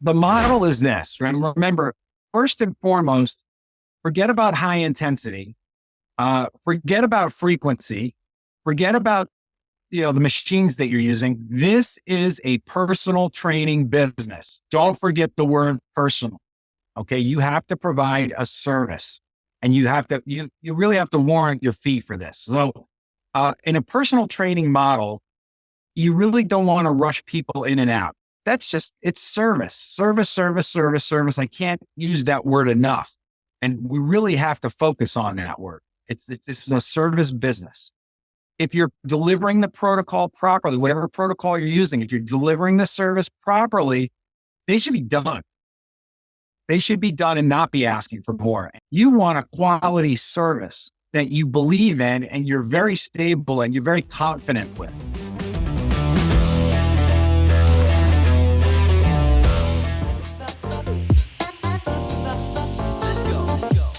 the model is this. Remember, first and foremost, forget about high intensity, forget about frequency, forget about the machines that you're using. This is a personal training business. Don't forget the word personal. Okay, you have to provide a service, and you really have to warrant your fee for this. So, in a personal training model, you really don't want to rush people in and out. It's service. I can't use that word enough. And we really have to focus on that word. This is a service business. If you're delivering the protocol properly, whatever protocol you're using, if you're delivering the service properly, they should be done. They should be done and not be asking for more. You want a quality service that you believe in and you're very stable and you're very confident with.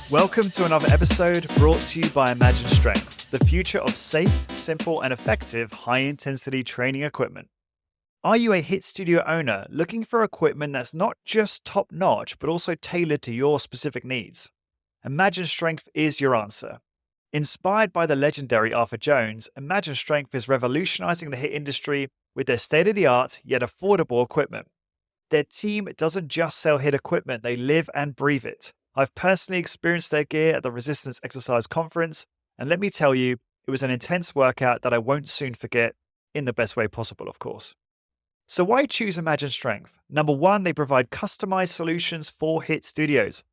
Welcome to another episode brought to you by Imagine Strength, the future of safe, simple, and effective high-intensity training equipment. Are you a HIIT studio owner looking for equipment that's not just top-notch, but also tailored to your specific needs? Imagine Strength is your answer. Inspired by the legendary Arthur Jones, Imagine Strength is revolutionizing the HIIT industry with their state-of-the-art yet affordable equipment. Their team doesn't just sell HIIT equipment, they live and breathe it. I've personally experienced their gear at the Resistance Exercise Conference, and let me tell you, it was an intense workout that I won't soon forget, in the best way possible, of course. So why choose Imagine Strength? Number one, they provide customized solutions for HIIT studios.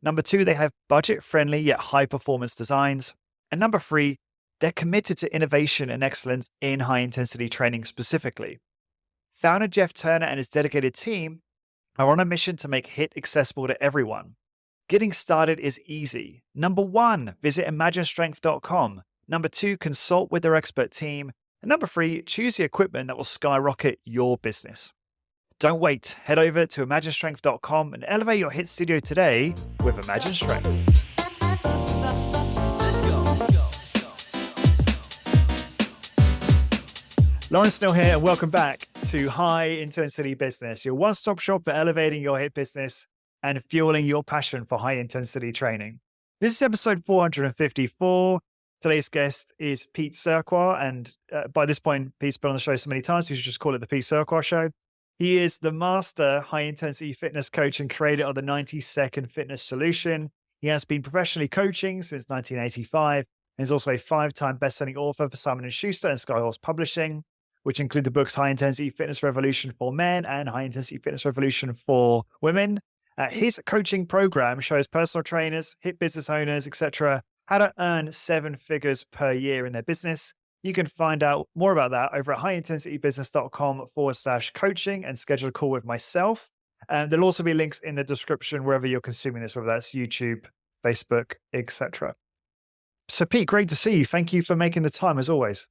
Number two, they have budget-friendly yet high-performance designs. And number three, they're committed to innovation and excellence in high-intensity training specifically. Founder Jeff Turner and his dedicated team are on a mission to make HIIT accessible to everyone. Getting started is easy. Number one, visit imaginestrength.com. Number two, consult with their expert team. And number three, choose the equipment that will skyrocket your business. Don't wait. Head over to imaginestrength.com and elevate your HIIT studio today with Imagine Strength. Lawrence Snell here, and welcome back to High Intensity Business, your one-stop shop for elevating your HIIT business and fueling your passion for high-intensity training. This is episode 454. Today's guest is Pete Cerqua, and by this point, Pete's been on the show so many times, we should just call it the Pete Cerqua Show. He is the master high-intensity fitness coach and creator of the 90-second fitness solution. He has been professionally coaching since 1985, and is also a 5-time best-selling author for Simon & Schuster and Skyhorse Publishing, which include the books High Intensity Fitness Revolution for Men and High Intensity Fitness Revolution for Women. His coaching program shows personal trainers, HIIT business owners, etc., how to earn 7 figures per year in their business. You can find out more about that over at highintensitybusiness.com/coaching and schedule a call with myself. And there'll also be links in the description wherever you're consuming this, whether that's YouTube, Facebook, etc. So Pete, great to see you. Thank you for making the time as always.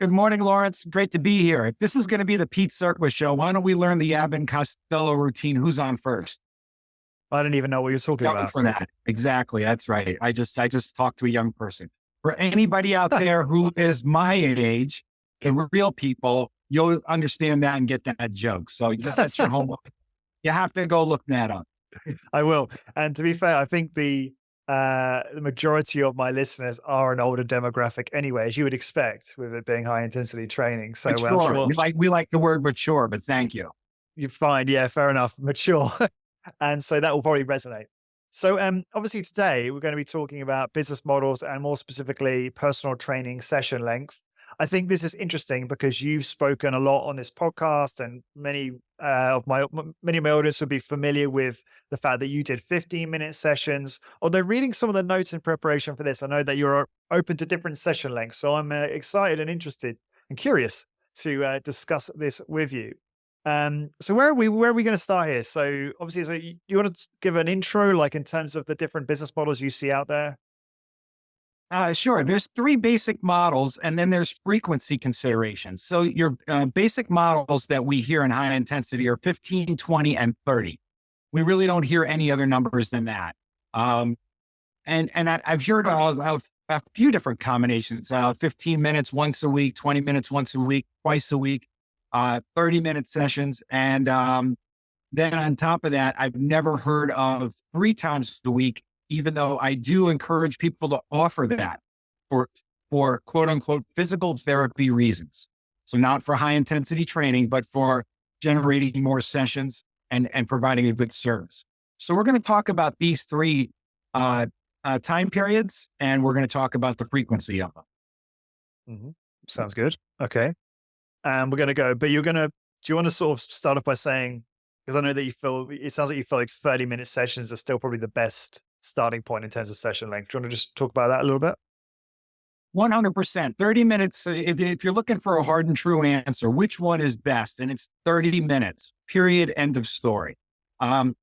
Good morning, Lawrence. Great to be here. If this is going to be the Pete Cerqua Show, why don't we learn the Abbott Costello routine? Who's on first? I don't even know what you're talking about. For that. Exactly. That's right. I just talked to a young person. For anybody out there who is my age, the real people, you'll understand that and get that joke. So that's your homework. You have to go look that up. I will. And to be fair, I think the majority of my listeners are an older demographic anyway, as you would expect with it being high intensity training. So mature. Sure. We like the word mature, but thank you. You're fine. Yeah, fair enough. Mature. And so that will probably resonate. So obviously today we're going to be talking about business models and more specifically personal training session length. I think this is interesting because you've spoken a lot on this podcast, and many of my audience would be familiar with the fact that you did 15-minute sessions. Although reading some of the notes in preparation for this, I know that you're open to different session lengths. So I'm excited and interested and curious to discuss this with you. So where are we going to start here? So obviously, so you want to give an intro, like in terms of the different business models you see out there? Sure. There's 3 basic models, and then there's frequency considerations. So your basic models that we hear in high intensity are 15, 20, and 30. We really don't hear any other numbers than that. And I've heard a few different combinations, 15 minutes once a week, 20 minutes once a week, twice a week, 30-minute sessions. And Then on top of that, I've never heard of 3 times a week, even though I do encourage people to offer that for, for quote unquote physical therapy reasons. So not for high intensity training, but for generating more sessions and providing a good service. So we're going to talk about these three uh, time periods, and we're going to talk about the frequency of them. Hmm. Sounds good. Okay. And we're going to go, but do you want to sort of start off by saying, because I know that it sounds like you feel like 30-minute sessions are still probably the best starting point in terms of session length. Do you want to just talk about that a little bit? 100%. 30 minutes. If you're looking for a hard and true answer, which one is best? And it's 30 minutes, period, end of story. And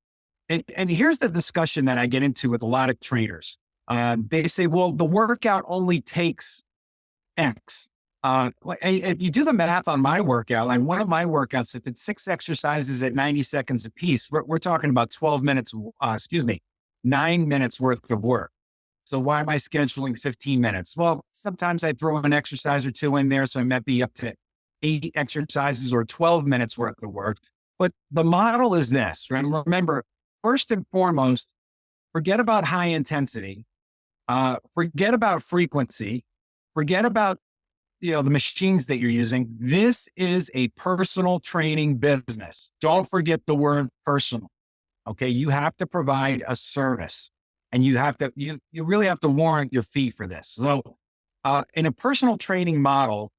here's the discussion that I get into with a lot of trainers. They say, well, the workout only takes X. If you do the math on my workout, like one of my workouts, if it's 6 exercises at 90 seconds a piece, we're talking about 12 minutes, 9 minutes worth of work. So why am I scheduling 15 minutes? Well, sometimes I throw an exercise or two in there. So I might be up to 8 exercises or 12 minutes worth of work. But the model is this, right? Remember, first and foremost, forget about high intensity, forget about frequency, forget about the machines that you're using. This is a personal training business. Don't forget the word personal. Okay. You have to provide a service, and you really have to warrant your fee for this. So, in a personal training model,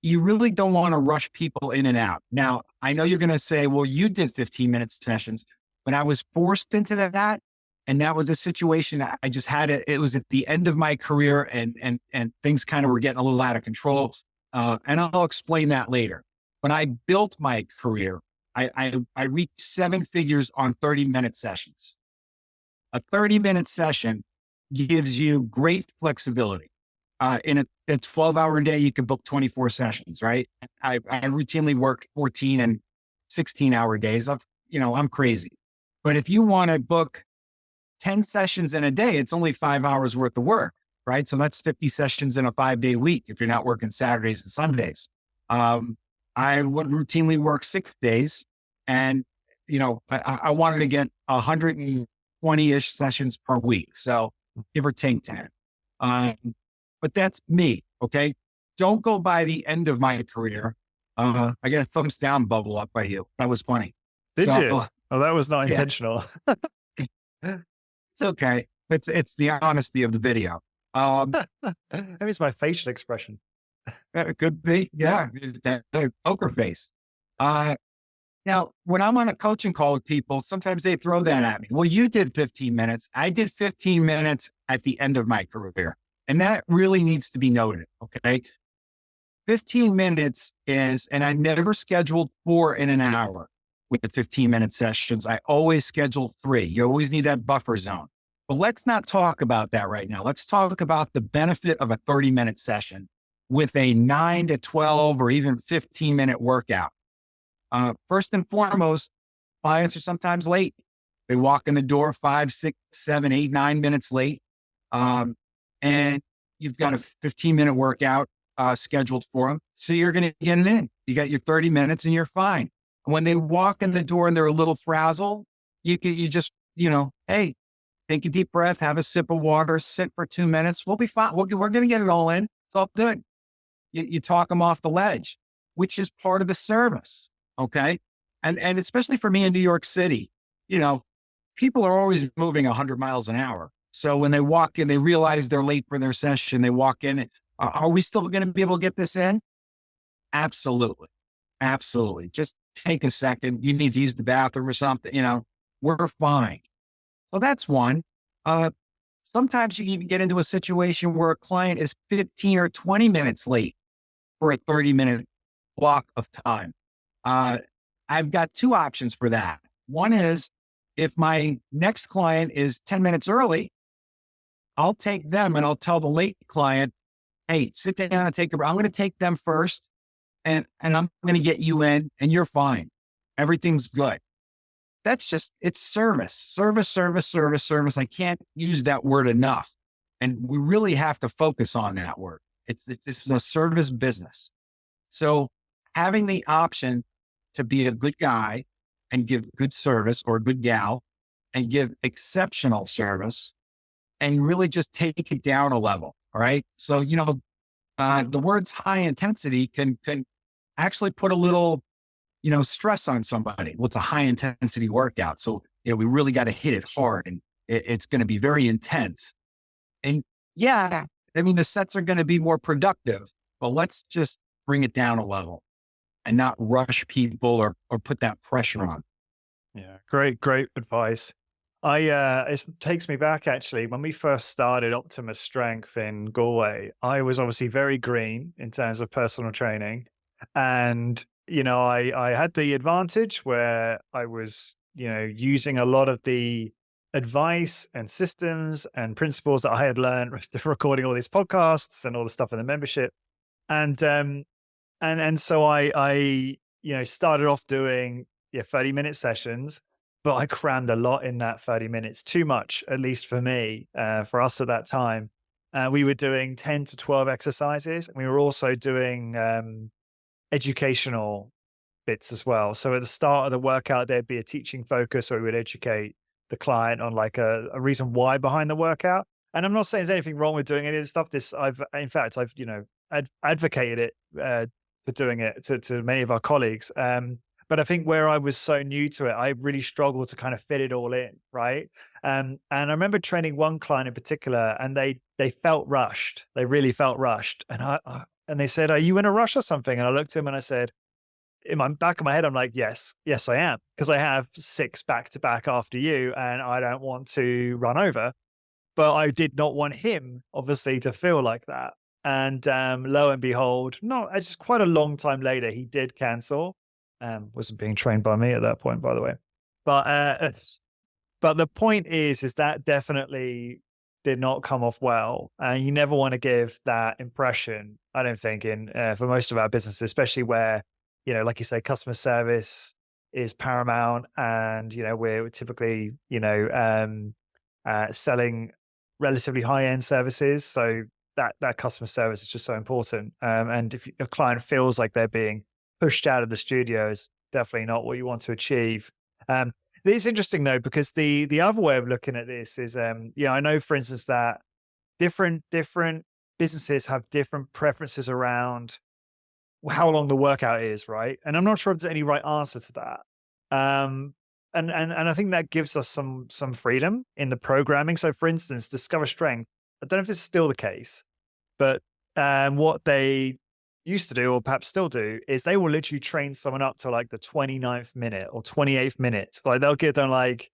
you really don't want to rush people in and out. Now, I know you're going to say, well, you did 15-minute sessions, but I was forced into that. And that was a situation I just had. It was at the end of my career, and things kind of were getting a little out of control. And I'll explain that later. When I built my career, I reached 7 figures on 30-minute sessions. A 30-minute session gives you great flexibility. In a 12-hour day, you can book 24 sessions, right? I routinely work 14 and 16-hour days. I'm crazy. But if you want to book 10 sessions in a day, it's only 5 hours worth of work, right? So that's 50 sessions in a 5-day week if you're not working Saturdays and Sundays. I would routinely work 6 days, and, I wanted to get 120-ish sessions per week. So give or take 10. But that's me. Okay. Don't go by the end of my career. I get a thumbs down bubble up by you. That was funny. Did you? Oh, that was not Yeah. intentional. It's okay. It's the honesty of the video. Maybe it's my facial expression. It could be. Yeah. It's that poker face. Now, when I'm on a coaching call with people, sometimes they throw that at me. Well, you did 15 minutes. I did 15 minutes at the end of my career. And that really needs to be noted. Okay. 15 minutes is, and I never scheduled 4 in an hour with the 15-minute sessions. I always schedule 3. You always need that buffer zone. But let's not talk about that right now. Let's talk about the benefit of a 30-minute session with a 9 to 12 or even 15-minute workout. First and foremost, clients are sometimes late. They walk in the door 5, 6, 7, 8, 9 minutes late. And you've got a 15-minute workout scheduled for them. So you're going to get it in. You got your 30 minutes and you're fine. When they walk in the door and they're a little frazzled, you just, hey, take a deep breath, have a sip of water, sit for 2 minutes. We'll be fine. We're going to get it all in. It's all good. You talk them off the ledge, which is part of the service. Okay. And especially for me in New York City, people are always moving 100 miles an hour. So when they walk in, they realize they're late for their session. They walk in. Are we still going to be able to get this in? Absolutely. Absolutely. Just take a second. You need to use the bathroom or something, we're fine. So that's one. Sometimes you even get into a situation where a client is 15 or 20 minutes late for a 30-minute block of time. I've got 2 options for that. One is, if my next client is 10 minutes early, I'll take them and I'll tell the late client, hey, sit down and I'm going to take them first, and I'm going to get you in, and you're fine. Everything's good. It's service, service, service, service, service. I can't use that word enough. And we really have to focus on that word. This is a service business. So having the option to be a good guy and give good service, or good gal and give exceptional service, and really just take it down a level. All right. So, the words high intensity can actually put a little, stress on somebody. Well, it's a high intensity workout. So, we really got to hit it hard, and it's going to be very intense. And yeah, I mean, the sets are going to be more productive, but let's just bring it down a level and not rush people or put that pressure on. Yeah, great advice. It takes me back actually when we first started Optima Strength in Galway. I was obviously very green in terms of personal training, and I had the advantage where I was using a lot of the advice and systems and principles that I had learned recording all these podcasts and all the stuff in the membership, and so I started off doing 30-minute sessions, but I crammed a lot in that 30 minutes, too much, at least for me, for us at that time. We were doing 10 to 12 exercises, and we were also doing educational bits as well. So at the start of the workout, there'd be a teaching focus, or we would educate the client on like a reason why behind the workout. And I'm not saying there's anything wrong with doing any of this stuff. I've advocated it for doing it to many of our colleagues. But I think where I was so new to it, I really struggled to kind of fit it all in, right? And I remember training one client in particular, and they felt rushed. They really felt rushed, and they said, "Are you in a rush or something?" And I looked at him and I said, in my back of my head, I'm like, yes, I am, because I have 6 back to back after you, and I don't want to run over. But I did not want him, obviously, to feel like that. And lo and behold, just quite a long time later, he did cancel. Wasn't being trained by me at that point, by the way. But but the point is that definitely did not come off well. And you never want to give that impression, I don't think, in for most of our businesses, especially where, like you say, customer service is paramount, and we're typically selling relatively high end services, so that customer service is just so important. And if a client feels like they're being pushed out of the studio, is definitely not what you want to achieve. It's interesting though, because the other way of looking at this is, I know, for instance, that different businesses have different preferences around how long the workout is, right? And I'm not sure if there's any right answer to that. And I think that gives us some freedom in the programming. So, for instance, Discover Strength, I don't know if this is still the case, but what they used to do, or perhaps still do, is they will literally train someone up to like the 29th minute or 28th minute. Like they'll give them like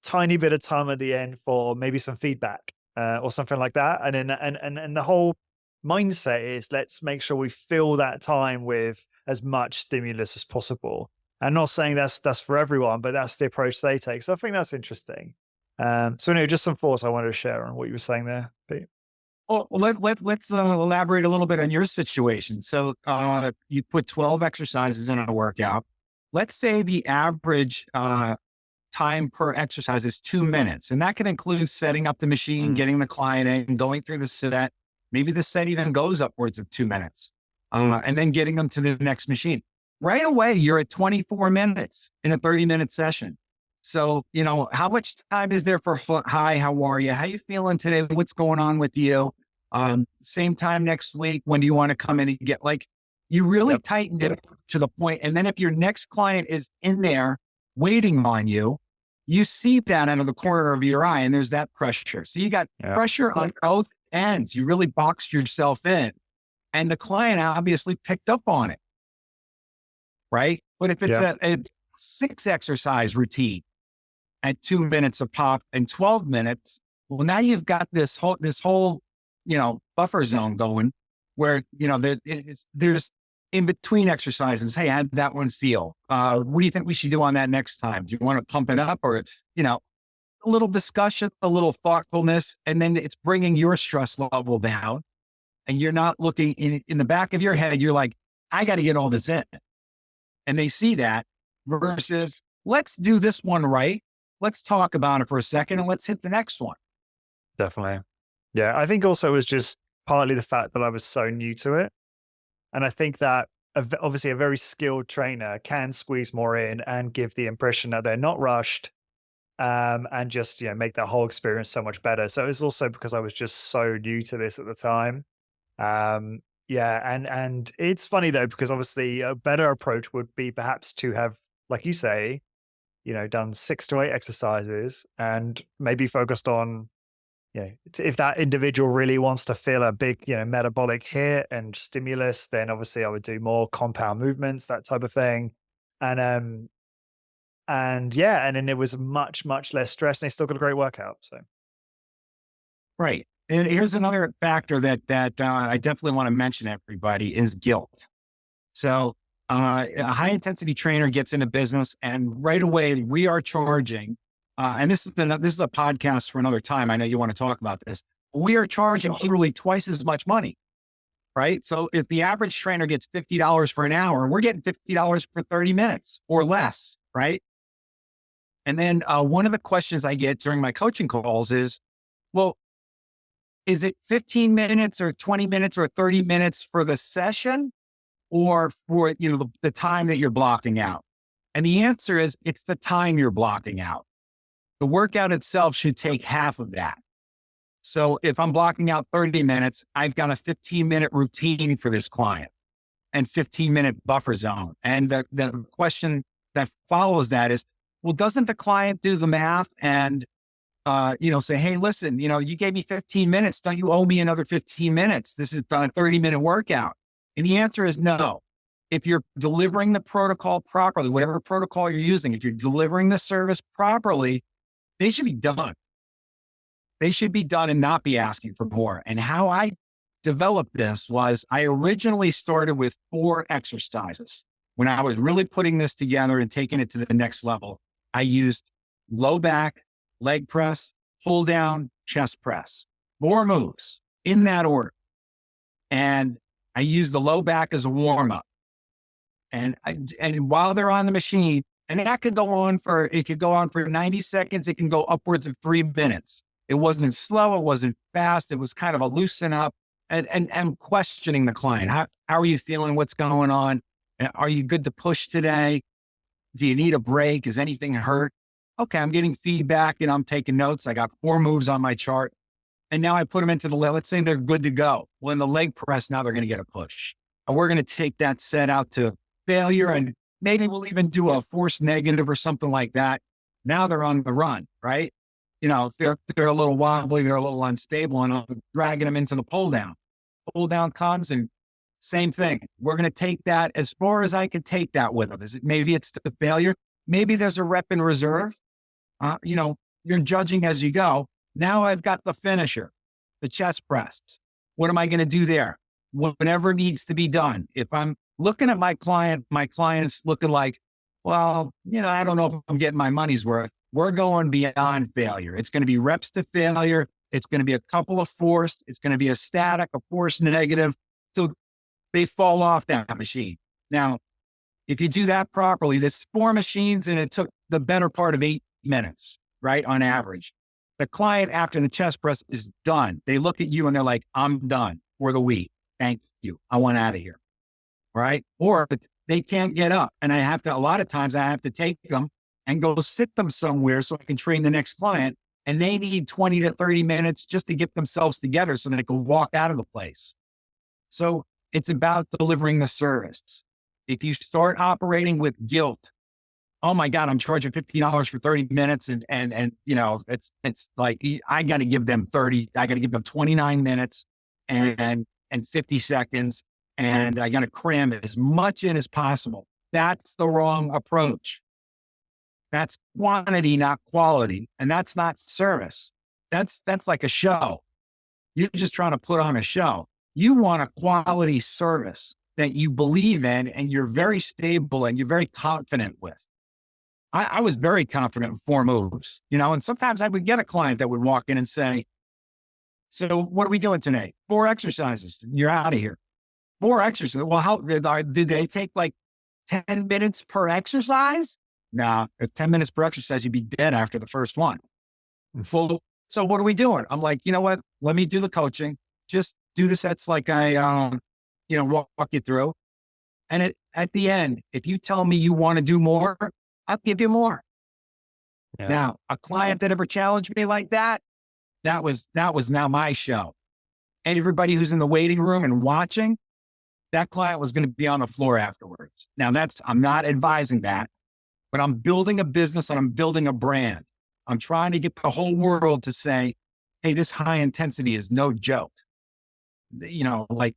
tiny bit of time at the end for maybe some feedback or something like that. And then and the whole mindset is, let's make sure we fill that time with as much stimulus as possible. I'm not saying that's for everyone, but that's the approach they take. So I think that's interesting. So anyway, just some thoughts I wanted to share on what you were saying there, Pete. Well, let's elaborate a little bit on your situation. So you put 12 exercises in a workout. Let's say the average time per exercise is 2 minutes, and that can include setting up the machine, getting the client in, going through the set. Maybe the set even goes upwards of 2 minutes, and then getting them to the next machine. Right away, you're at 24 minutes in a 30-minute session. So, how much time is there for hi, how are you? How you feeling today? What's going on with you? Same time next week. When do you want to come in and get, like, you really tightened it to the point. And then if your next client is in there waiting on you, you see that out of the corner of your eye, and there's that pressure. So you got pressure on both ends. You really boxed yourself in, and the client obviously picked up on it. Right. But if it's a 6 exercise routine at 2 minutes a pop and 12 minutes, well, now you've got this whole, buffer zone going where, there's in between exercises. Hey, how did that one feel? What do you think we should do on that next time? Do you want to pump it up, or, a little discussion, a little thoughtfulness, and then it's bringing your stress level down, and you're not looking in the back of your head. You're like, I got to get all this in. And they see that versus, let's do this one right. Let's talk about it for a second and let's hit the next one. Definitely. Yeah. I think also it was just partly the fact that I was so new to it. And I think that obviously a very skilled trainer can squeeze more in and give the impression that they're not rushed, and just, make that whole experience so much better. So it's also because I was just so new to this at the time. Yeah, and it's funny though, because obviously a better approach would be perhaps to have, like you say, done 6 to 8 exercises and maybe focused on, if that individual really wants to feel a big, metabolic hit and stimulus, then obviously I would do more compound movements, that type of thing. And yeah, and then it was much, much less stress, and they still got a great workout. So Right. And here's another factor that I definitely want to mention to everybody is guilt. So a high intensity trainer gets into business, and right away we are charging. And this is a podcast for another time. I know you want to talk about this. We are charging literally twice as much money, right? So if the average trainer gets $50 for an hour, we're getting $50 for 30 minutes or less, right? And then one of the questions I get during my coaching calls is, well, is it 15 minutes or 20 minutes or 30 minutes for the session, or for, the time that you're blocking out? And the answer is, it's the time you're blocking out. The workout itself should take half of that. So if I'm blocking out 30 minutes, I've got a 15-minute routine for this client and 15-minute buffer zone. And the question that follows that is, well, doesn't the client do the math and, say, hey, listen, you gave me 15 minutes. Don't you owe me another 15 minutes? This is a 30-minute workout. And the answer is no. If you're delivering the protocol properly, whatever protocol you're using, if you're delivering the service properly, they should be done. They should be done and not be asking for more. And how I developed this was, I originally started with 4 exercises. When I was really putting this together and taking it to the next level, I used low back, leg press, pull down, chest press, 4 moves in that order. And I used the low back as a warm up. And while they're on the machine, and that could go on for 90 seconds. It can go upwards of 3 minutes. It wasn't slow. It wasn't fast. It was kind of a loosen up and questioning the client. How are you feeling? What's going on? Are you good to push today? Do you need a break? Is anything hurt? Okay, I'm getting feedback and I'm taking notes. I got 4 moves on my chart. And now I put them into the leg. Let's say they're good to go. Well, in the leg press, now they're going to get a push. And we're going to take that set out to failure, and maybe we'll even do a force negative or something like that. Now they're on the run, right? They're a little wobbly, they're a little unstable, and I'm dragging them into the pull down. Pull down comes, and same thing. We're going to take that as far as I can take that with them. Maybe it's the failure. Maybe there's a rep in reserve. You're judging as you go. Now I've got the finisher, the chest press. What am I going to do there? Whatever needs to be done. If I'm looking at my client's looking like, well, I don't know if I'm getting my money's worth. We're going beyond failure. It's going to be reps to failure. It's going to be a couple of forced. It's going to be a static, a force negative. So they fall off that machine. Now, if you do that properly, there's 4 machines and it took the better part of 8 minutes, right? On average. The client, after the chest press is done, they look at you and they're like, I'm done for the week. Thank you. I want out of here. Right? Or they can't get up. And a lot of times I have to take them and go sit them somewhere so I can train the next client. And they need 20 to 30 minutes just to get themselves together so that they can walk out of the place. So it's about delivering the service. If you start operating with guilt, oh my God, I'm charging $50 for 30 minutes. And it's like, I got to give them 29 minutes and 50 seconds. And I got to cram it as much in as possible. That's the wrong approach. That's quantity, not quality. And that's not service. That's like a show. You're just trying to put on a show. You want a quality service that you believe in and you're very stable and you're very confident with. I was very confident in 4 moves, and sometimes I would get a client that would walk in and say, so what are we doing today? 4 exercises. You're out of here. 4 exercises. Well, how did they take like 10 minutes per exercise? Nah, if 10 minutes per exercise, you'd be dead after the first one. Well, so what are we doing? I'm like, you know what? Let me do the coaching. Just do the sets like I, walk you through. And at the end, if you tell me you want to do more, I'll give you more. Yeah. Now, a client that ever challenged me like that, that was now my show. And everybody who's in the waiting room and watching, that client was going to be on the floor afterwards. Now I'm not advising that, but I'm building a business and I'm building a brand. I'm trying to get the whole world to say, hey, this high intensity is no joke. Like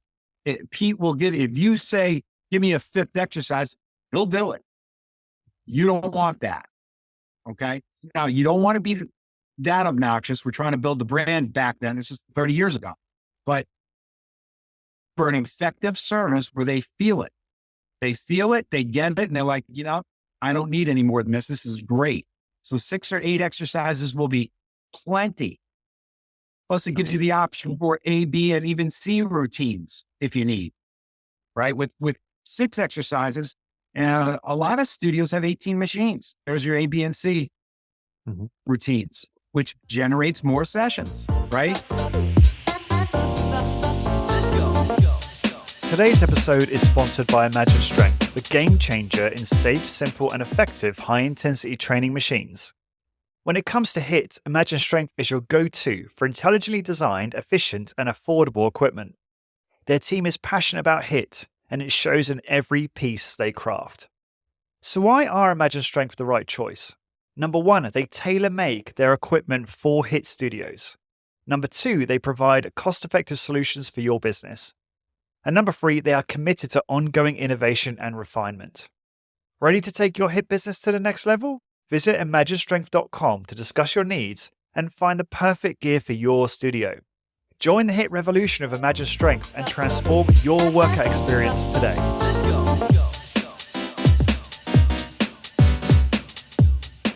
Pete will if you say, give me a fifth exercise, he'll do it. You don't want that. Okay. Now you don't want to be that obnoxious. We're trying to build the brand back then. This is 30 years ago, but for an effective service where they feel it, they get it. And they're like, I don't need any more than this. This is great. So 6 or 8 exercises will be plenty. Plus it gives you the option for A, B, and even C routines if you need, right? With 6 exercises, and a lot of studios have 18 machines. There's your A, B, and C routines, which generates more sessions, right? Today's episode is sponsored by Imagine Strength, the game changer in safe, simple, and effective high-intensity training machines. When it comes to HIIT, Imagine Strength is your go-to for intelligently designed, efficient, and affordable equipment. Their team is passionate about HIIT, and it shows in every piece they craft. So why are Imagine Strength the right choice? Number 1, they tailor-make their equipment for HIIT studios. Number 2, they provide cost-effective solutions for your business. And number 3, they are committed to ongoing innovation and refinement. Ready to take your HIIT business to the next level? Visit imaginestrength.com to discuss your needs and find the perfect gear for your studio. Join the HIIT revolution of Imagine Strength and transform your workout experience today. Let's go.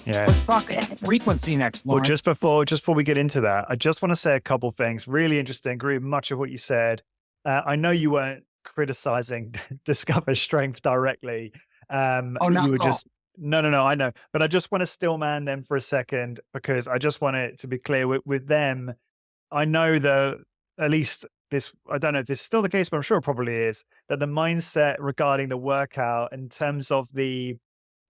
Yeah. Let's talk frequency next, Lauren. Well, just before we get into that, I just want to say a couple things. Really interesting. Agree with much of what you said. I know you weren't criticizing Discover Strength directly. Not you were at all. just no, I know, but I just want to still man them for a second because I just want it to be clear with them. I know that at least this, I don't know if this is still the case, but I'm sure it probably is, that the mindset regarding the workout in terms of the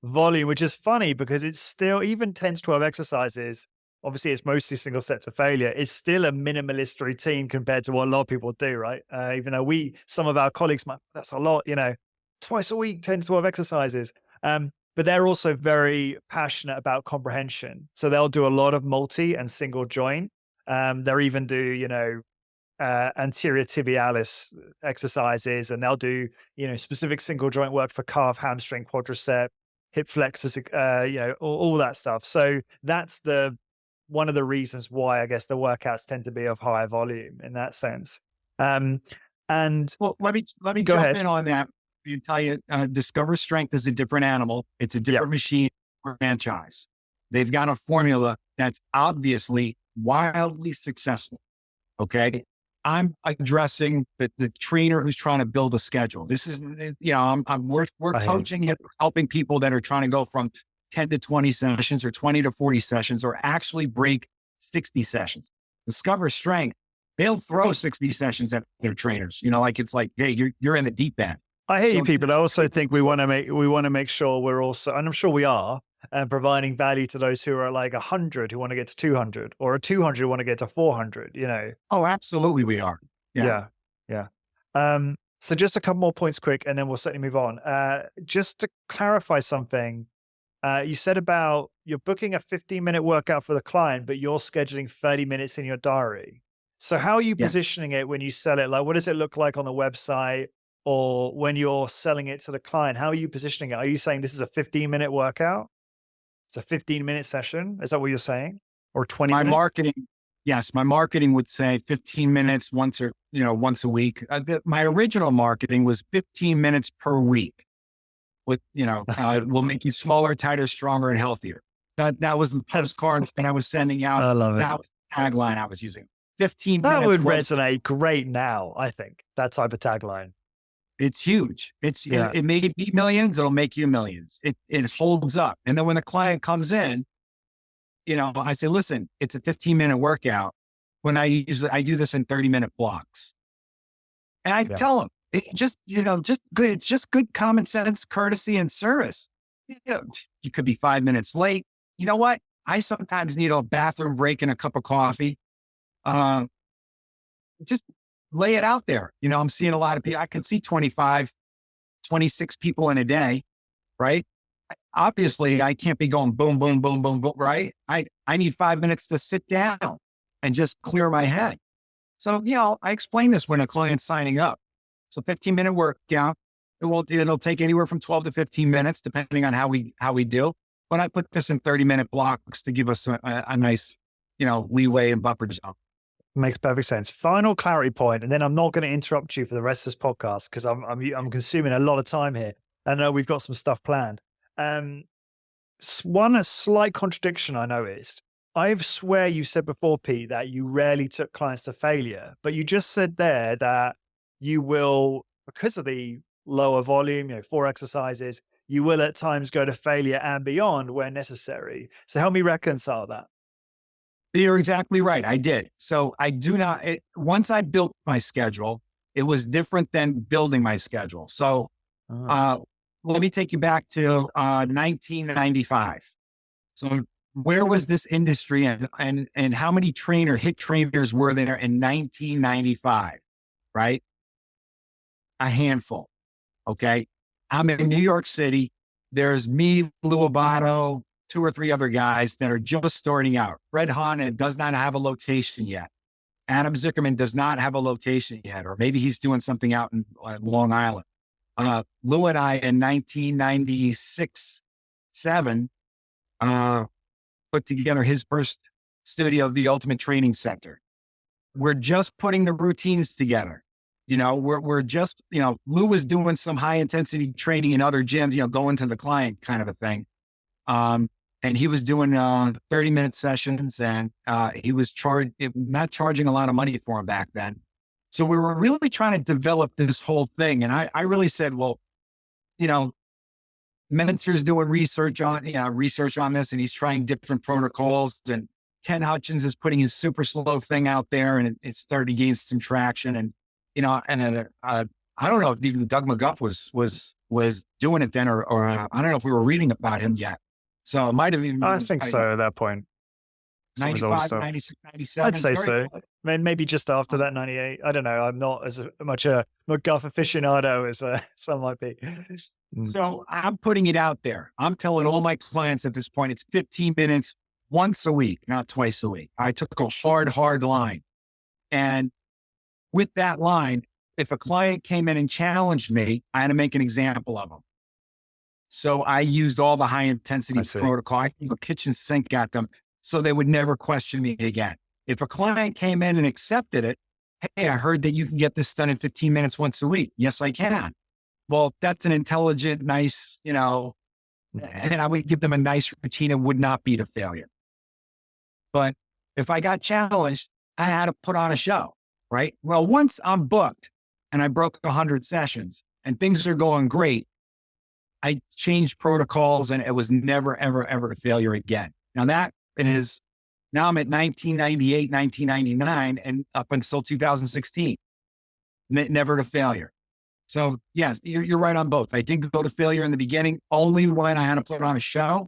volume, which is funny because it's still even 10 to 12 exercises. Obviously, it's mostly single set to failure. It's still a minimalist routine compared to what a lot of people do, right? Even though some of our colleagues might, that's a lot, twice a week, 10 to 12 exercises. But they're also very passionate about comprehension. So they'll do a lot of multi and single joint. They'll even do, anterior tibialis exercises, and they'll do, specific single joint work for calf, hamstring, quadricep, hip flexors, all that stuff. So that's one of the reasons why I guess the workouts tend to be of higher volume in that sense. And well, let me go jump ahead. in on that. You tell you, Discover Strength is a different animal. It's a different machine franchise. They've got a formula that's obviously wildly successful. Okay. I'm addressing the trainer who's trying to build a schedule. This is, we're coaching and helping people that are trying to go from 10 to 20 sessions or 20 to 40 sessions or actually break 60 sessions. Discover Strength, they'll throw 60 sessions at their trainers. It's like, hey, you're in the deep end. I hear you, people. I also think we want to make sure we're also, and I'm sure we are, providing value to those who are like 100 who want to get to 200, or a 200 who want to get to 400. Oh, absolutely, we are. Yeah. So just a couple more points, quick, and then we'll certainly move on. Just to clarify something, you said about you're booking a 15-minute workout for the client, but you're scheduling 30 minutes in your diary. So how are you positioning it when you sell it? Like, what does it look like on the website? Or when you're selling it to the client, how are you positioning it? Are you saying this is a 15-minute workout? It's a 15-minute session. Is that what you're saying? Or 20 minutes? My marketing would say 15 minutes once a week. My original marketing was 15 minutes per week. With, will make you smaller, tighter, stronger, and healthier. That was the postcards that I was sending out. I love it. That was the tagline I was using. 15 that minutes. That would resonate great now, I think, that type of tagline. It's huge. It may be millions. It'll make you millions. It holds up. And then when the client comes in, I say, listen, it's a 15-minute workout. When I do this in 30-minute blocks. And I tell them, just good. It's just good common sense, courtesy, and service. You could be 5 minutes late. You know what? I sometimes need a bathroom break and a cup of coffee. Uh, just lay it out there. I'm seeing a lot of people. I can see 25, 26 people in a day, right? Obviously, I can't be going boom, boom, boom, boom, boom, right? I need 5 minutes to sit down and just clear my head. So, I explain this when a client's signing up. So 15-minute workout, it'll take anywhere from 12 to 15 minutes, depending on how we do. But I put this in 30-minute blocks to give us a nice, leeway and buffer zone. Makes perfect sense. Final clarity point, and then I'm not going to interrupt you for the rest of this podcast because I'm consuming a lot of time here. I know we've got some stuff planned. A slight contradiction I noticed. I swear you said before, Pete, that you rarely took clients to failure, but you just said there that you will, because of the lower volume, 4 exercises, you will at times go to failure and beyond where necessary. So help me reconcile that. You're exactly right. I did. So I do not, once I built my schedule, it was different than building my schedule. So let me take you back to 1995. So where was this industry and how many hit trainers were there in 1995, right? A handful. Okay. I'm in New York City. There's me, Lou Abato, 2 or 3 other guys that are just starting out. Fred Hanna does not have a location yet. Adam Zuckerman does not have a location yet, or maybe he's doing something out in Long Island. Lou and I in 1996, 7, put together his first studio, the Ultimate Training Center. We're just putting the routines together. We're just, Lou was doing some high intensity training in other gyms, going to the client kind of a thing. And he was doing 30-minute sessions, and he was not charging a lot of money for him back then. So we were really trying to develop this whole thing. And I really said, well, Mentor's doing research on this, and he's trying different protocols. And Ken Hutchins is putting his super slow thing out there, and it started to gain some traction. And, I don't know if even Doug McGuff was doing it then, or I don't know if we were reading about him yet. So it might have even. I think so at that point. 95, 96, 97. I'd say so. Maybe just after that, 98. I don't know. I'm not as much a McGuff aficionado as some might be. So I'm putting it out there. I'm telling all my clients at this point, it's 15 minutes once a week, not twice a week. I took a hard line. And with that line, if a client came in and challenged me, I had to make an example of them. So I used all the high intensity protocol. I threw a kitchen sink at them so they would never question me again. If a client came in and accepted it, hey, I heard that you can get this done in 15 minutes once a week. Yes, I can. Well, that's an intelligent, nice, and I would give them a nice routine and would not be to failure. But if I got challenged, I had to put on a show, right? Well, once I'm booked and I broke 100 sessions and things are going great, I changed protocols and it was never, ever, ever a failure again. Now I'm at 1998, 1999, and up until 2016, never to failure. So yes, you're right on both. I did go to failure in the beginning, only when I had to put on a show.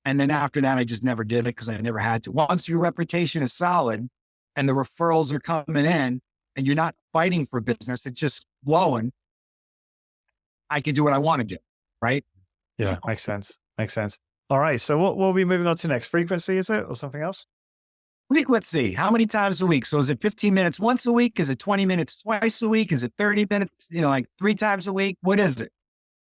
And then after that, I just never did it because I never had to. Once your reputation is solid and the referrals are coming in and you're not fighting for business, it's just flowing, I can do what I want to do. Right? Yeah, makes sense. All right. So what will we be moving on to next? Frequency, is it, or something else? Frequency. How many times a week? So is it 15 minutes once a week? Is it 20 minutes twice a week? Is it 30 minutes, like 3 times a week? What is it?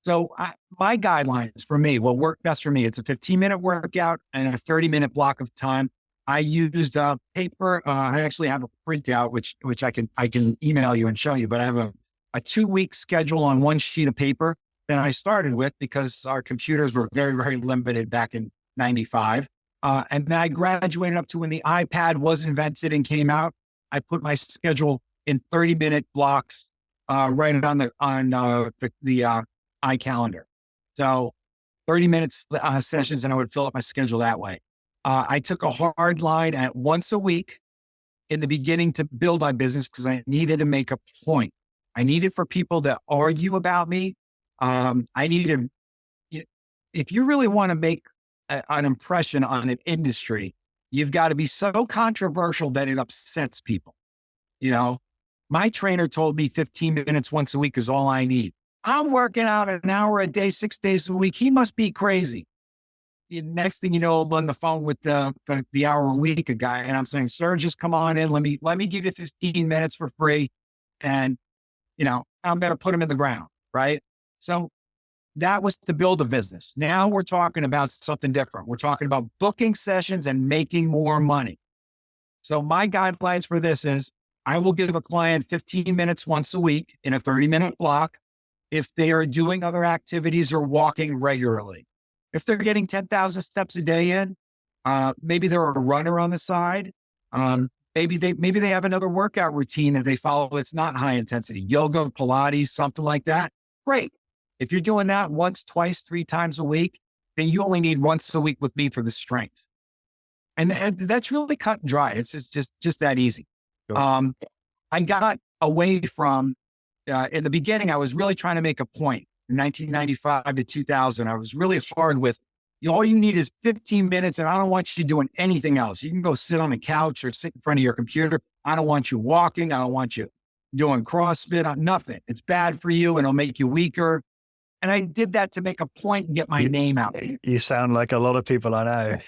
So my guidelines for me, what worked best for me, it's a 15-minute workout and a 30-minute block of time. I used paper. I actually have a printout, which I can email you and show you, but I have a 2-week schedule on one sheet of paper that I started with because our computers were very, very limited back in 95. And then I graduated up to when the iPad was invented and came out. I put my schedule in 30-minute blocks right on the iCalendar. So 30 minutes sessions, and I would fill up my schedule that way. I took a hard line at once a week in the beginning to build my business because I needed to make a point. I need it for people to argue about me. I need to, if you really want to make an impression on an industry, you've got to be so controversial that it upsets people. You know, my trainer told me 15 minutes once a week is all I need. I'm working out an hour a day, 6 days a week. He must be crazy. The next thing you know, I'm on the phone with the hour a week a guy, and I'm saying, "Sir, just come on in. Let me give you 15 minutes for free, and I'm going to put him in the ground." Right. So that was to build a business. Now we're talking about something different. We're talking about booking sessions and making more money. So my guidelines for this is I will give a client 15 minutes once a week in a 30-minute block if they are doing other activities or walking regularly. If they're getting 10,000 steps a day in, maybe they're a runner on the side. Maybe they have another workout routine that they follow. It's not high intensity, yoga, Pilates, something like that. Great. If you're doing that once, twice, 3 times a week, then you only need once a week with me for the strength. And that's really cut and dry. It's just that easy. Sure. I got away from, in the beginning, I was really trying to make a point. In 1995 to 2000, I was really hard with, all you need is 15 minutes and I don't want you doing anything else. You can go sit on the couch or sit in front of your computer. I don't want you walking. I don't want you doing CrossFit, nothing. It's bad for you and it'll make you weaker. And I did that to make a point and get my name out. You sound like a lot of people I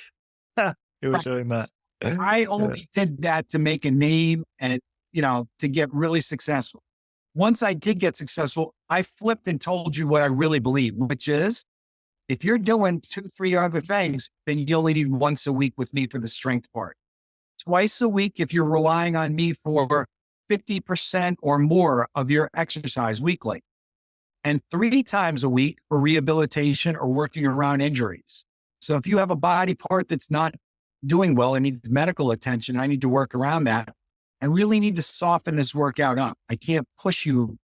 know who were doing that. I only did that to make a name and, to get really successful. Once I did get successful, I flipped and told you what I really believe, which is if you're doing 2, 3 other things, then you only need once a week with me for the strength part. Twice a week, if you're relying on me for 50% or more of your exercise weekly. And 3 times a week for rehabilitation or working around injuries. So if you have a body part that's not doing well and needs medical attention, I need to work around that. I really need to soften this workout up. I can't push you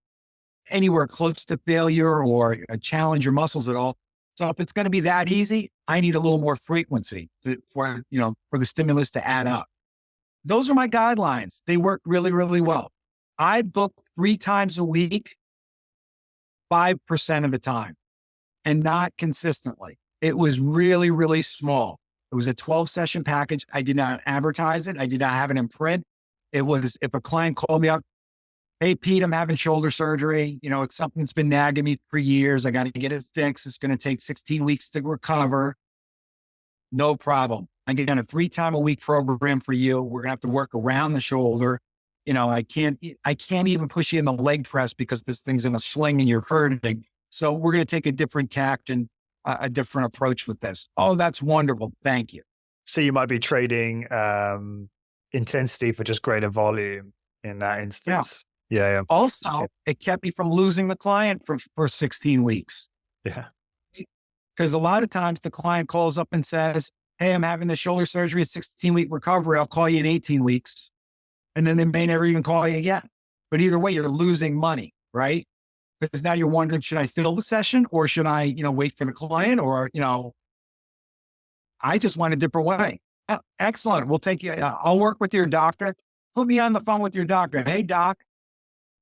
anywhere close to failure or challenge your muscles at all. So if it's going to be that easy, I need a little more frequency for the stimulus to add up. Those are my guidelines. They work really, really well. I book 3 times a week, 5% of the time, and not consistently. It was really, really small. It was a 12-session package. I did not advertise it. I did not have it in print. It was, if a client called me up, "Hey, Pete, I'm having shoulder surgery. It's something that's been nagging me for years. I got to get it fixed. It's going to take 16 weeks to recover." No problem. I get a 3-time-a-week program for you. We're going to have to work around the shoulder. I can't even push you in the leg press because this thing's in a sling and you're hurting. So we're going to take a different tact and a different approach with this. Oh, that's wonderful. Thank you. So you might be trading intensity for just greater volume in that instance. Yeah. Also, it kept me from losing the client for 16 weeks. Yeah. Because a lot of times the client calls up and says, "Hey, I'm having the shoulder surgery, 16-week recovery. I'll call you in 18 weeks. And then they may never even call you again. But either way, you're losing money, right? Because now you're wondering, should I fill the session or should I, wait for the client or, I just went a different way. Excellent. We'll take you. I'll work with your doctor. Put me on the phone with your doctor. "Hey, doc,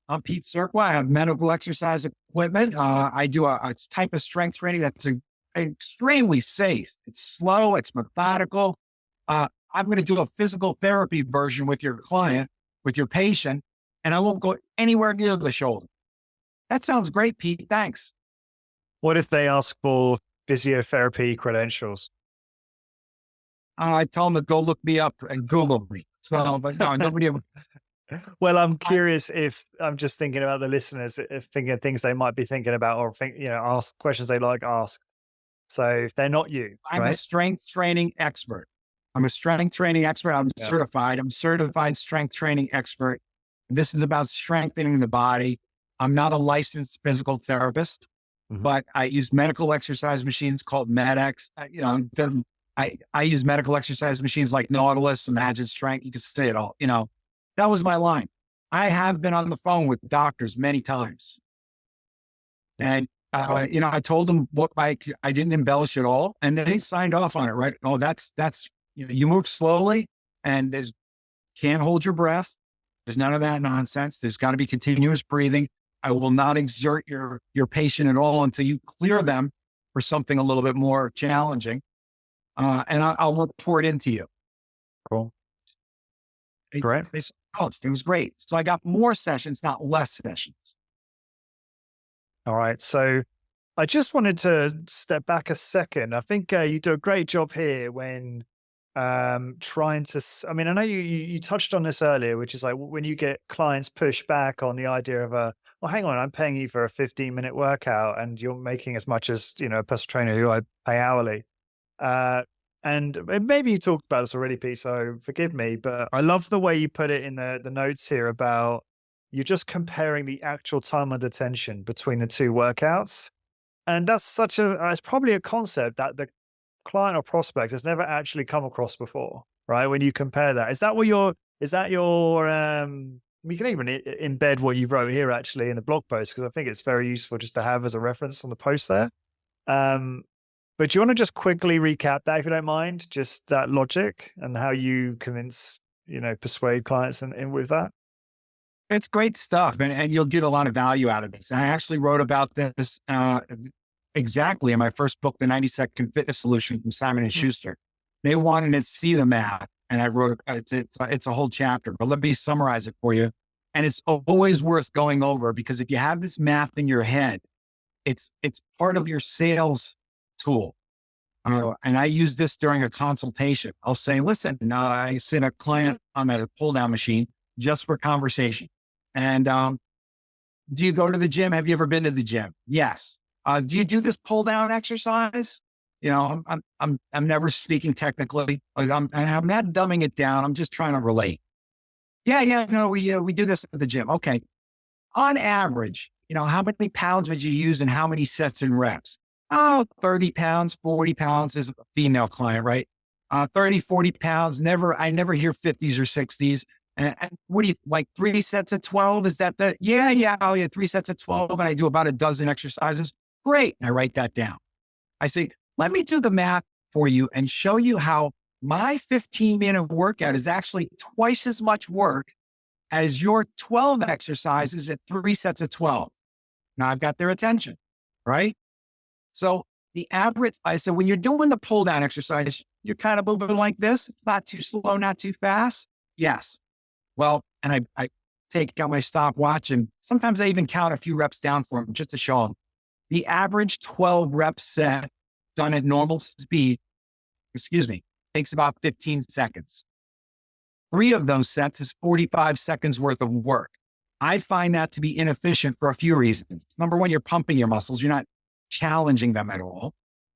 I'm Pete Cerqua. I have medical exercise equipment. I do a type of strength training that's extremely safe. It's slow. It's methodical. I'm going to do a physical therapy version with your client, with your patient, and I won't go anywhere near the shoulder." That sounds great, Pete. Thanks. What if they ask for physiotherapy credentials? I tell them to go look me up and Google me. So, but no, nobody. Well, I'm curious if I'm just thinking about the listeners, if thinking of things they might be thinking about or ask questions they like asked. So if they're not you, I'm a strength training expert. I'm certified. I'm a certified strength training expert. This is about strengthening the body. I'm not a licensed physical therapist, but I use medical exercise machines called MedX. I use medical exercise machines like Nautilus, Imagine Strength. You can say it all. That was my line. I have been on the phone with doctors many times. And, I told them what I didn't embellish at all. And they signed off on it, right? Oh, that's, you move slowly and can't hold your breath. There's none of that nonsense. There's got to be continuous breathing. I will not exert your patient at all until you clear them for something a little bit more challenging. And I'll report into you. Cool. They, Great. they said, oh, it was great. So I got more sessions, not less sessions. All right. So I just wanted to step back a second. I think you do a great job here when trying to, I mean, I know you touched on this earlier, which is like when you get clients push back on the idea of well, hang on, I'm paying you for a 15-minute workout and you're making as much as, a personal trainer who I pay hourly. And maybe you talked about this already, Pete, so forgive me, but I love the way you put it in the notes here about you're just comparing the actual time under tension between the two workouts. And that's it's probably a concept that the client or prospect has never actually come across before, right? When you compare that, we can even embed what you wrote here actually in the blog post, because I think it's very useful just to have as a reference on the post there. But do you want to just quickly recap that, if you don't mind, just that logic and how you persuade clients and with that? It's great stuff, and you'll get a lot of value out of this. I actually wrote about this exactly in my first book, The 90-Second Fitness Solution from Simon and Schuster. They wanted to see the math, and I wrote it's a whole chapter. But let me summarize it for you. And it's always worth going over, because if you have this math in your head, it's part of your sales tool. And I use this during a consultation. I'll say, listen, I sit a client on a pull down machine just for conversation. And do you go to the gym? Have you ever been to the gym? Yes. Do you do this pull down exercise? I'm never speaking technically. I'm not dumbing it down. I'm just trying to relate. Yeah. No, we do this at the gym. Okay. On average, how many pounds would you use and how many sets and reps? Oh, 30 pounds, 40 pounds is a female client, right? 30, 40 pounds. I never hear 50s or 60s. And what do you like? 3 sets of 12? Is that yeah. Oh yeah. 3 sets of 12. And I do about a dozen exercises. Great. And I write that down. I say, let me do the math for you and show you how my 15-minute workout is actually twice as much work as your 12 exercises at 3 sets of 12. Now I've got their attention, right? So the average, I said, when you're doing the pull down exercise, you're kind of moving like this. It's not too slow, not too fast. Yes. Well, and I take out my stopwatch, and sometimes I even count a few reps down for them just to show them. The average 12 rep set done at normal speed, takes about 15 seconds. 3 of those sets is 45 seconds worth of work. I find that to be inefficient for a few reasons. Number one, you're pumping your muscles. You're not challenging them at all.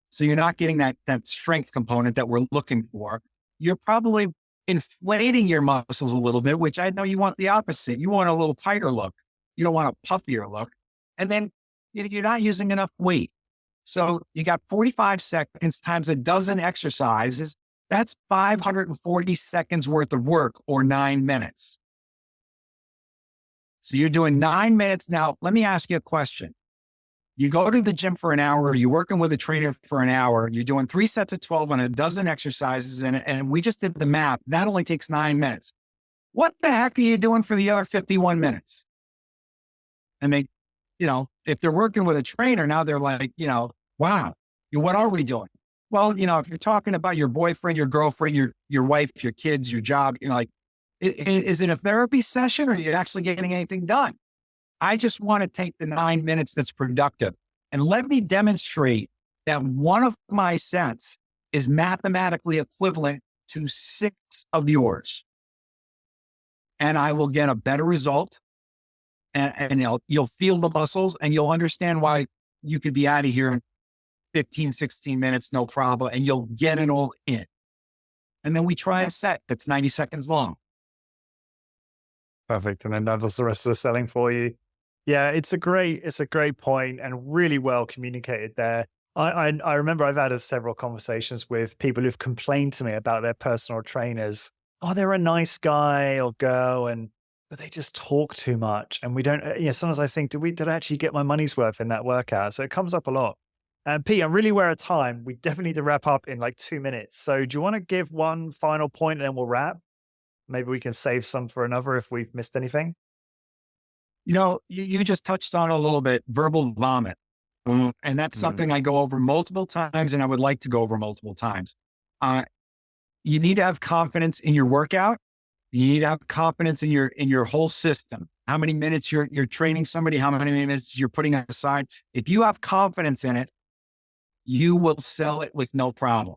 So you're not getting that strength component that we're looking for. You're probably inflating your muscles a little bit, which I know you want the opposite. You want a little tighter look. You don't want a puffier look. And then you're not using enough weight. So you got 45 seconds times a dozen exercises. That's 540 seconds worth of work, or 9 minutes. So you're doing 9 minutes. Now, let me ask you a question. You go to the gym for an hour, you're working with a trainer for an hour, you're doing 3 sets of 12 on a dozen exercises, and we just did the math. That only takes 9 minutes. What the heck are you doing for the other 51 minutes? And they, if they're working with a trainer, now they're like, wow, what are we doing? Well, if you're talking about your boyfriend, your girlfriend, your wife, your kids, your job, is it a therapy session, or are you actually getting anything done? I just want to take the 9 minutes that's productive and let me demonstrate that one of my sets is mathematically equivalent to 6 of yours. And I will get a better result, and you'll feel the muscles, and you'll understand why you could be out of here in 15, 16 minutes, no problem. And you'll get it all in. And then we try a set that's 90 seconds long. Perfect. And then that does the rest of the selling for you. Yeah, it's a great point, and really well communicated there. I remember I've had several conversations with people who've complained to me about their personal trainers. Oh, they're a nice guy or girl, but they just talk too much. And we don't, sometimes I think, did I actually get my money's worth in that workout? So it comes up a lot. And Pete, I'm really aware of time. We definitely need to wrap up in like 2 minutes. So do you want to give one final point and then we'll wrap? Maybe we can save some for another if we've missed anything. You just touched on a little bit, verbal vomit. And that's something I go over multiple times and I would like to go over multiple times. You need to have confidence in your workout. You need to have confidence in your whole system. How many minutes you're training somebody, how many minutes you're putting aside. If you have confidence in it, you will sell it with no problem.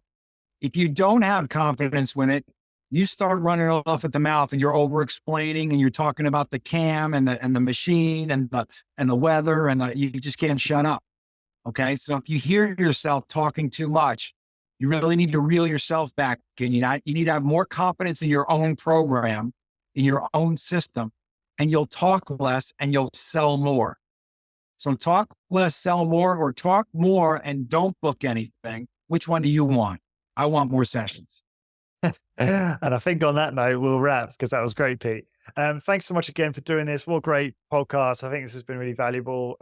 If you don't have confidence in it, you start running off at the mouth and you're over explaining and you're talking about the cam and the machine and the weather you just can't shut up. Okay. So if you hear yourself talking too much, you really need to reel yourself back and you need to have more confidence in your own program, in your own system, and you'll talk less and you'll sell more. So talk less, sell more, or talk more and don't book anything. Which one do you want? I want more sessions. And I think on that note, we'll wrap because that was great, Pete. Thanks so much again for doing this. What a great podcast. I think this has been really valuable.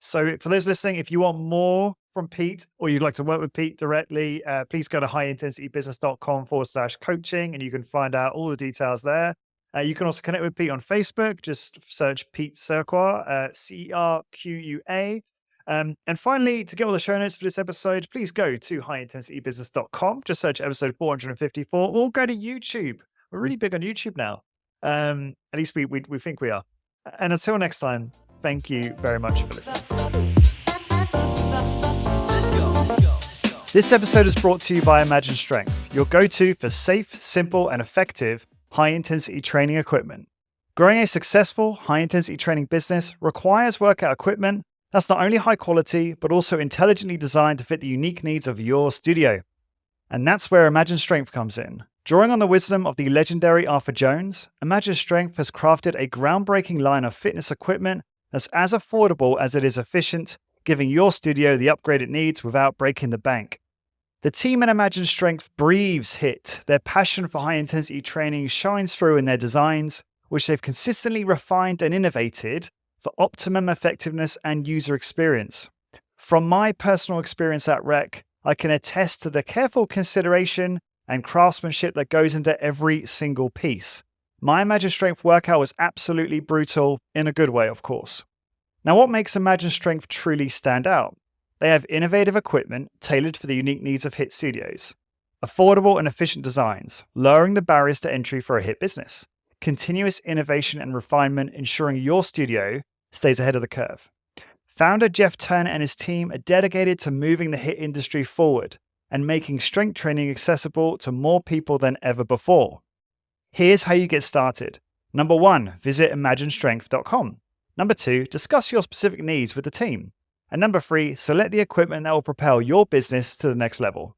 So for those listening, if you want more from Pete or you'd like to work with Pete directly, please go to highintensitybusiness.com/coaching and you can find out all the details there. You can also connect with Pete on Facebook. Just search Pete Cerqua, Cerqua. And finally, to get all the show notes for this episode, please go to highintensitybusiness.com. Just search episode 454 or go to YouTube. We're really big on YouTube now. At least we think we are. And until next time, thank you very much for listening. This episode is brought to you by Imagine Strength, your go-to for safe, simple, and effective high-intensity training equipment. Growing a successful high-intensity training business requires workout equipment that's not only high quality, but also intelligently designed to fit the unique needs of your studio. And that's where Imagine Strength comes in. Drawing on the wisdom of the legendary Arthur Jones, Imagine Strength has crafted a groundbreaking line of fitness equipment that's as affordable as it is efficient, giving your studio the upgrade it needs without breaking the bank. The team at Imagine Strength breathes HIIT. Their passion for high-intensity training shines through in their designs, which they've consistently refined and innovated for optimum effectiveness and user experience. From my personal experience at Rec, I can attest to the careful consideration and craftsmanship that goes into every single piece. My Imagine Strength workout was absolutely brutal, in a good way, of course. Now, what makes Imagine Strength truly stand out? They have innovative equipment tailored for the unique needs of HIIT studios, affordable and efficient designs, lowering the barriers to entry for a HIIT business, continuous innovation and refinement ensuring your studio stays ahead of the curve. Founder Jeff Turner and his team are dedicated to moving the HIIT industry forward and making strength training accessible to more people than ever before. Here's how you get started. Number 1, visit imaginestrength.com. Number 2, discuss your specific needs with the team. And number 3, select the equipment that will propel your business to the next level.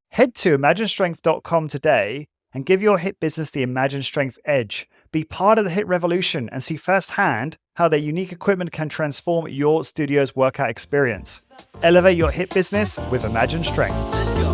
Head to imaginestrength.com today and give your HIIT business the Imagine Strength edge. Be part of the HIIT revolution and see firsthand how their unique equipment can transform your studio's workout experience. Elevate your HIIT business with Imagine Strength. Let's go.